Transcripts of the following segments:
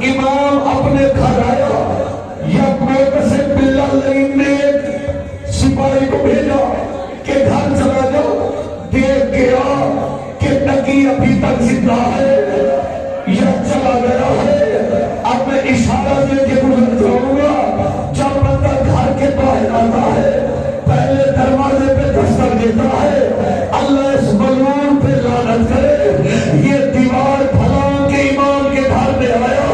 امام اپنے گھر آیا، یک موقع سے بلال لین نے ایک سپاہی کو بھیجا کہ گھر چلا جاؤ، دیکھ گیا کہ نکی ابھی تک زندہ ہے یا چلا گیا ہے۔ اب میں اشارہ دے کے گزر جاؤں گا، جب بندہ گھر کے باہر آتا ہے پہلے دروازے پہ دستک دیتا ہے، اللہ اس ملعون پہ لعنت کرے، یہ دیوار پھلان کے امام کے گھر میں آیا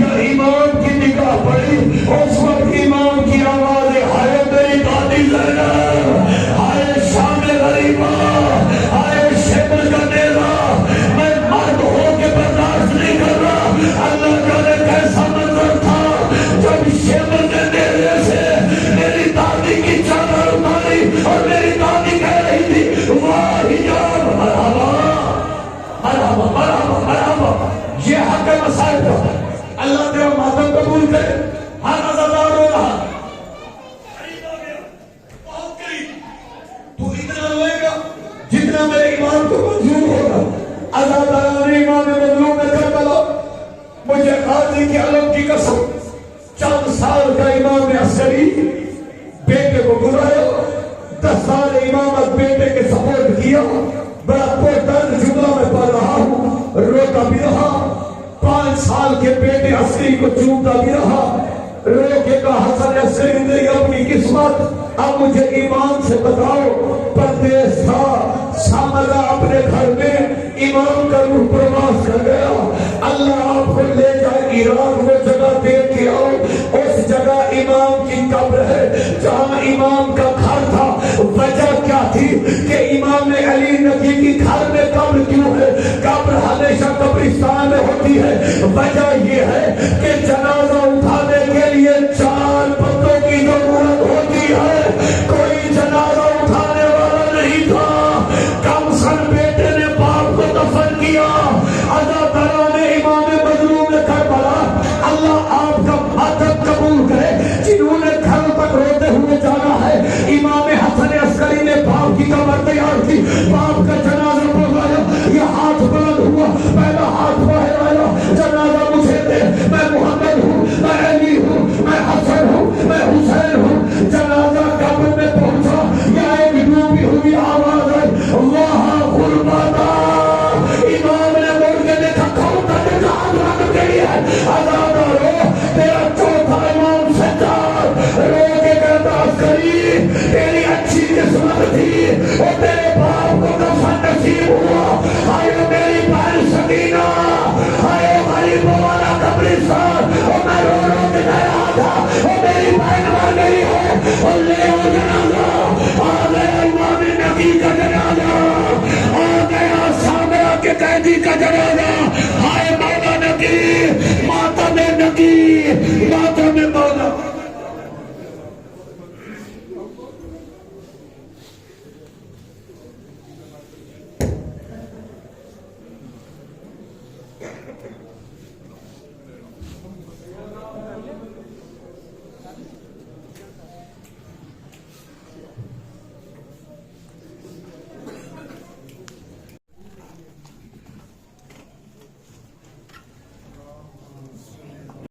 یا امام کی نگاہ پڑی، اس وقت امام کی آواز ہے، ہائے میری دادی زینب، ہائے شام غریبہ، ہائے شبر کا نیزہ، میں مرد ہو کے برداشت نہیں کر رہا۔ اللہ جانے کیسا منظر تھا جب شبر کے نیزے سے میری دادی کی چادر اتاری اور میری دادی کہہ رہی تھی واہ حجاب، مرحبا مرحبا مرحبا مرحبا۔ یہ حق مسائل کا اللہ تیرا ماتم قبول کرے۔ ہر عزادار ہو رہا، قریب آ گیا، بہت قریب، تو اتنا روئے گا جتنا میرے ایمان کو منظور ہوگا۔ عزاداران امام مظلوم کربلا، مجھے قاضی کے علم کی قسم، چند سال کا امام عسکری بیٹے کو گزرایا، 10 سال امامت بیٹے کے سپورٹ کیا، بڑا پردرد جملہ میں پڑھ رہا ہوں، روتا بھی رہا، 5 سال کے بیٹے عسکری کو چومتا بھی رہا، رو کے کہا حسن عسکری نے اپنی قسمت، اب مجھے ایمان سے بتاؤ، پردیس تھا، سامرا اپنے گھر میں امام کا روح پرواز کر گیا، اللہ آپ کو لے جائے عراق، وہ جگہ دیکھ کے آؤ، اس جگہ امام کی قبر ہے جہاں امام کا گھر تھا۔ وجہ کیا تھی کہ امام علی نبی کی گھر میں قبر کیوں ہے؟ قبر ہمیشہ قبرستان میں ہوتی ہے، وجہ یہ ہے کہ جنازہ اٹھانے کے لیے 4 بندوں کی ضرورت ہوتی ہے، کوئی جنازہ اٹھانے والا نہیں تھا، کم سن بیٹے نے باپ کو دفن کیا۔ عزاداران امام مظلوم کربلا، اللہ آپ کا ماتم قبول کرے، جنہوں نے گھر تک روتے ہوئے جانا ہے۔ امام حسن عسکری نے باپ کی قبر تیار کی، باپ کا جنازہ پہنچایا، یہ ہاتھ بلند ہوا، پہلا ہاتھ باہر آیا، جنازہ مجھے دے، میں محمد ہوں، میں علی ہوں، میں حسن ہوں، میں حسین ہوں۔ جنازہ قبر میں پہنچا، یا ایک ڈوبی ہوئی آواز ہے، اللہ غربتا، امام نے مڑ کے دیکھا، کھوٹا نے جہاں رکھ گئی ہے، عزادارو تیرا چوتھا امام سجاد، رو کے کہتا عسکری تیری اچھی قسمت تھی، اور تیرے باپ کو دفن نصیب ہوا، آئے میری بہن سکینہ، آئے غریبوں والا قبرستان، اور میں رو رو کے کہہ رہا تھا، اور میری بہن مر گئی ہے، اور لے آؤ جنازہ، آ گیا امام نبی کا جنازہ، آ گیا سامرا کے قیدی کا جنازہ۔